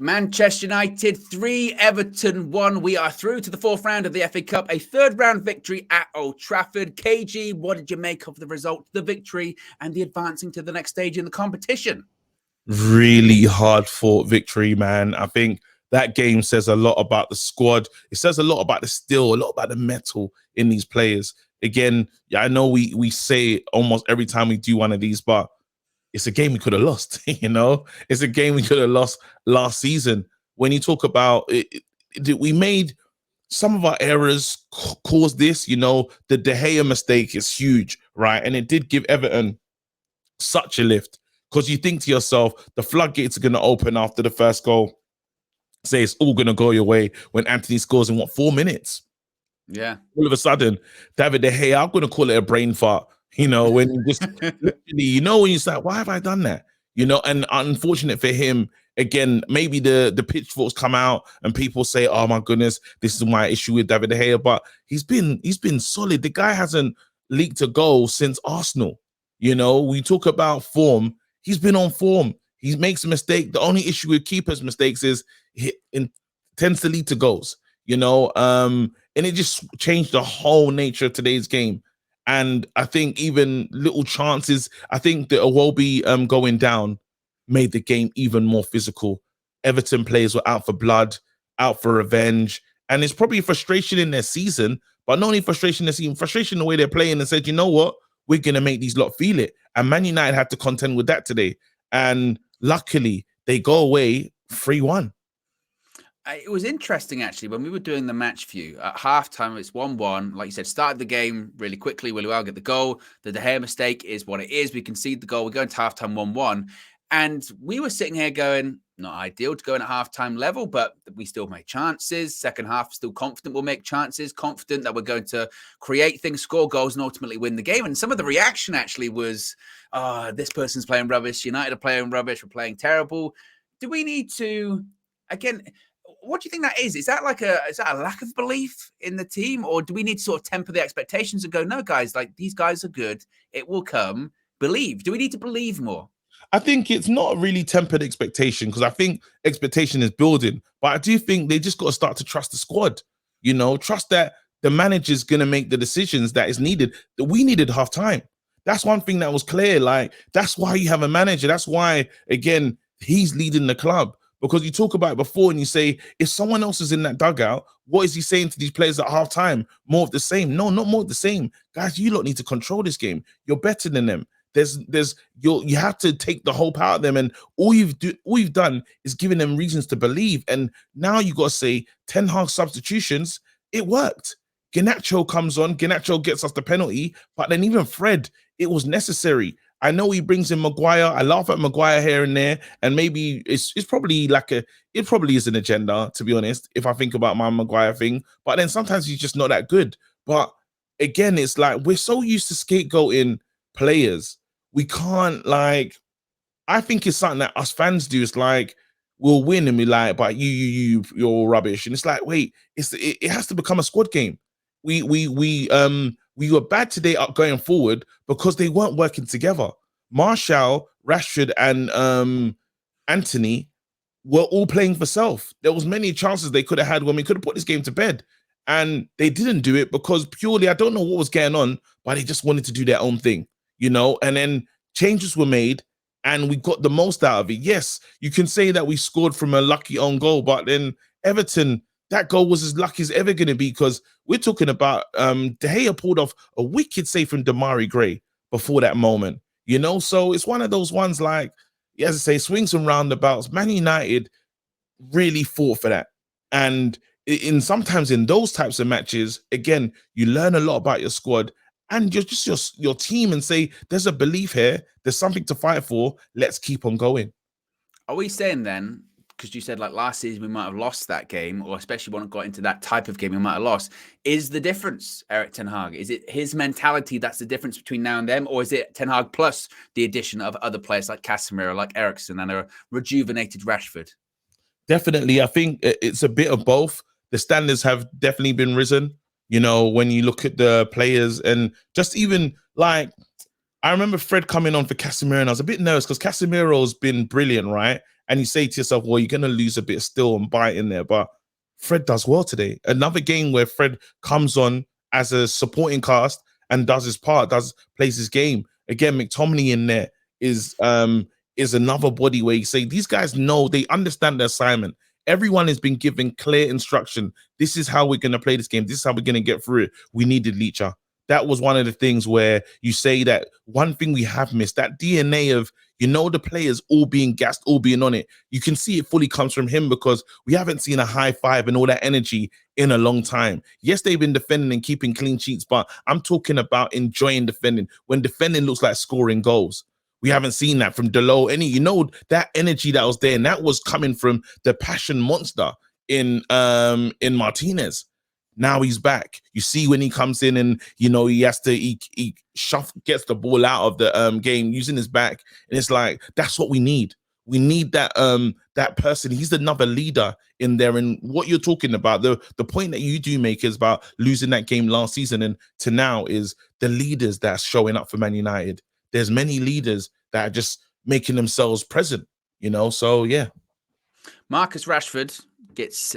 Manchester United 3, Everton 1. We are through to the fourth round of the FA Cup, a third round victory at Old Trafford. KG, what did you make of the result, the victory, and the advancing to the next stage in the competition? Really hard fought victory, man. I think that game says a lot about the squad. It says a lot about the steel, a lot about the metal in these players. Again, yeah, I know we say it almost every time we do one of these, but it's a game we could have lost. It's a game we could have lost last season. When you talk about it, we made some of our errors cause this. The De Gea mistake is huge, right? And it did give Everton such a lift, because you think to yourself, the floodgates are going to open after the first goal. Say it's all going to go your way when Anthony scores in 4 minutes? Yeah. All of a sudden, David De Gea, I'm going to call it a brain fart. When you just literally, when you say, why have I done that? And unfortunate for him, again, maybe the pitchforks come out and people say, oh my goodness, this is my issue with David De Gea, but he's been solid. The guy hasn't leaked a goal since Arsenal. We talk about form. He's been on form. He makes a mistake. The only issue with keepers' mistakes is he tends to lead to goals, and it just changed the whole nature of today's game. And I think even little chances, I think the Iwobi going down made the game even more physical. Everton players were out for blood, out for revenge, and it's probably frustration in their season, but not only frustration in their season, frustration in the way they're playing, and said, you know what? We're going to make these lot feel it. And Man United had to contend with that today. And luckily, they go away 3-1. It was interesting, actually, when we were doing the match view. At halftime, it's 1-1. Like you said, started the game really quickly, really well, get the goal. The De Gea mistake is what it is. We concede the goal. We're going to halftime 1-1. And we were sitting here going, not ideal to go in at halftime level, but we still make chances. Second half, still confident we'll make chances, confident that we're going to create things, score goals, and ultimately win the game. And some of the reaction actually was, this person's playing rubbish. United are playing rubbish. We're playing terrible. Do we need to, again, what do you think that is? Is that a lack of belief in the team? Or do we need to sort of temper the expectations and go, no, guys, like these guys are good. It will come. Believe. Do we need to believe more? I think it's not really tempered expectation, because I think expectation is building, but I do think they just got to start to trust the squad, trust that the manager's going to make the decisions that is needed. That we needed half time. That's one thing that was clear. Like, that's why you have a manager. That's why, again, he's leading the club, because you talk about it before and you say, if someone else is in that dugout, what is he saying to these players at half time? More of the same. No, not more of the same. Guys, you lot need to control this game. You're better than them. You have to take the whole power of them, and all you've done is given them reasons to believe. And now you got to say, Ten Hag substitutions, it worked. Garnacho comes on, Garnacho gets us the penalty, but then even Fred, it was necessary. I know he brings in Maguire. I laugh at Maguire here and there, and maybe it's probably it probably is an agenda, to be honest, if I think about my Maguire thing. But then sometimes he's just not that good. But again, it's like we're so used to scapegoating players. We can't, I think it's something that us fans do. It's like, we'll win and be like, but you're all rubbish. And it's like, wait, it has to become a squad game. We were bad today up going forward because they weren't working together. Martial, Rashford, and Anthony were all playing for self. There was many chances they could have had when we could have put this game to bed. And they didn't do it because purely, I don't know what was going on, but they just wanted to do their own thing. And then changes were made and we got the most out of it. Yes, you can say that we scored from a lucky own goal, but then Everton, that goal was as lucky as ever going to be, because we're talking about De Gea pulled off a wicked save from Damari Gray before that moment, So it's one of those ones, like, as I say, swings and roundabouts. Man United really fought for that. And sometimes in those types of matches, again, you learn a lot about your squad and you're just your team, and say, there's a belief here, there's something to fight for, let's keep on going. Are we saying then, because you said like last season we might have lost that game, or especially when it got into that type of game we might have lost, is the difference Erik Ten Hag? Is it his mentality that's the difference between now and then, or is it Ten Hag plus the addition of other players like Casemiro, like Eriksen, and a rejuvenated Rashford? Definitely, I think it's a bit of both. The standards have definitely been risen. When you look at the players, and just even like, I remember Fred coming on for Casemiro, and I was a bit nervous because Casemiro's been brilliant, right? and you say to yourself, well, you're going to lose a bit of still and bite in there. But Fred does well today. Another game where Fred comes on as a supporting cast and does his part, plays his game. Again, McTominay in there is another body where you say these guys know, they understand the assignment. Everyone has been given clear instruction. This is how we're going to play this game. This is how we're going to get through it. We needed Leacher. That was one of the things where you say that one thing we have missed, that DNA of, the players all being gassed, all being on it. You can see it fully comes from him because we haven't seen a high five and all that energy in a long time. Yes, they've been defending and keeping clean sheets, but I'm talking about enjoying defending. When defending looks like scoring goals. We haven't seen that from Delo. That energy that was there, and that was coming from the passion monster in Martinez. Now he's back. You see when he comes in and he has to gets the ball out of the game using his back, and it's like that's what we need. We need that that person. He's another leader in there. And what you're talking about, the point that you do make is about losing that game last season and to now is the leaders that's showing up for Man United. There's many leaders that are just making themselves present, so yeah. Marcus Rashford gets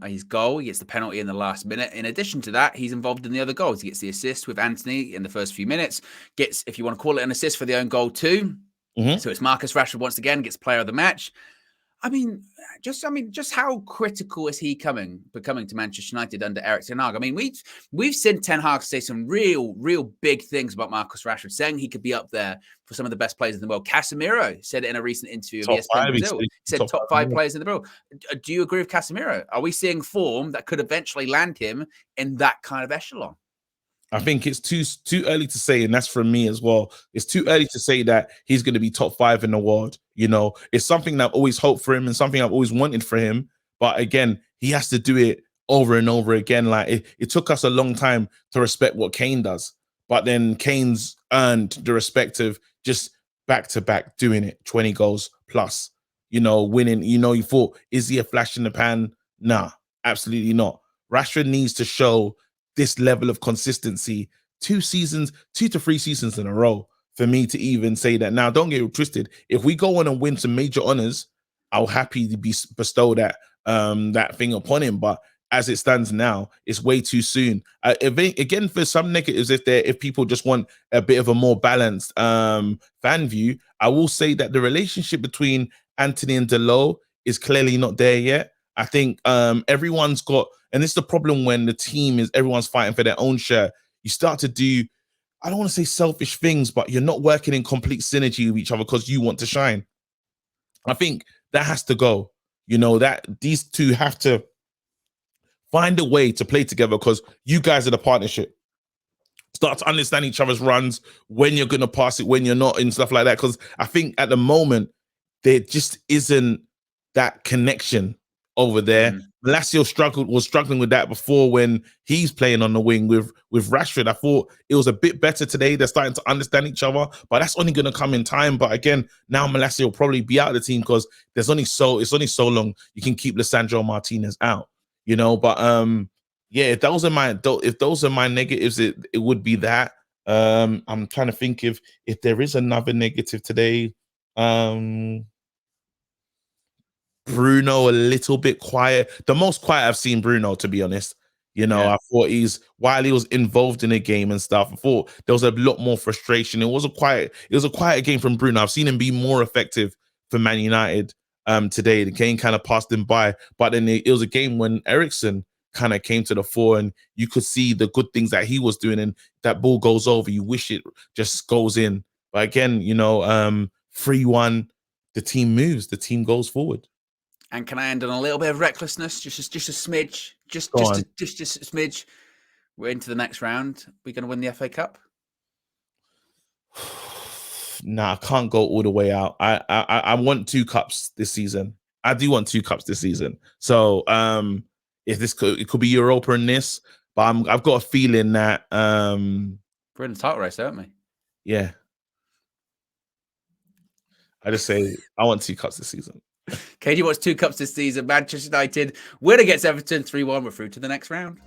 his goal. He gets the penalty in the last minute. In addition to that, he's involved in the other goals. He gets the assist with Anthony in the first few minutes. Gets, if you want to call it, an assist for the own goal too. So it's Marcus Rashford once again gets player of the match. Just how critical is he becoming to Manchester United under Erik Ten Hag? We've seen Ten Hag say some real big things about Marcus Rashford, saying he could be up there for some of the best players in the world. Casemiro said it in a recent interview of ESPN Brazil. He said top five players in the world. Do you agree with Casemiro? Are we seeing form that could eventually land him in that kind of echelon? I think it's too early to say, and that's from me as well. It's too early to say that he's going to be top 5 in the world. It's something that I've always hoped for him and something I've always wanted for him. But again, he has to do it over and over again. Like it took us a long time to respect what Kane does, but then Kane's earned the respect of just back to back doing it, 20 goals plus, winning. You thought, is he a flash in the pan? Nah, absolutely not. Rashford needs to show this level of consistency 2 to 3 seasons in a row for me to even say that. Now, don't get it twisted. If we go on and win some major honors, I'll happy to be bestowed that thing upon him. But as it stands now, it's way too soon. Again, for some negatives, if people just want a bit of a more balanced fan view, I will say that the relationship between Anthony and Delo is clearly not there yet. I think everyone's got, and it's the problem when the team is everyone's fighting for their own share. You start to do, I don't want to say selfish things, but you're not working in complete synergy with each other because you want to shine. I think that has to go. That these two have to find a way to play together because you guys are the partnership. Start to understand each other's runs, when you're going to pass it, when you're not, and stuff like that. Because I think at the moment, there just isn't that connection over there. Malacia was struggling with that before when he's playing on the wing with Rashford. I thought it was a bit better today. They're starting to understand each other, but that's only going to come in time. But again, now Malacia will probably be out of the team because it's only so long you can keep Lisandro Martinez out, But yeah, if those are my negatives, it would be that. I'm trying to think if there is another negative today. Bruno a little bit quiet. The most quiet I've seen Bruno, to be honest. I thought while he was involved in a game and stuff, I thought there was a lot more frustration. It was a quiet game from Bruno. I've seen him be more effective for Man United today. The game kind of passed him by, but then it was a game when Eriksen kind of came to the fore and you could see the good things that he was doing, and that ball goes over. You wish it just goes in. But again, 3-1, the team moves, the team goes forward. And can I end on a little bit of recklessness? Just a smidge. Just a smidge. We're into the next round. We're going to win the FA Cup? Nah, I can't go all the way out. I want 2 cups this season. I do want 2 cups this season. So if it could be Europa in this, but I've got a feeling that we're in the title race, aren't we? Yeah. I just say I want 2 cups this season. KG wants 2 cups this season. Manchester United winner against Everton 3-1. We're through to the next round.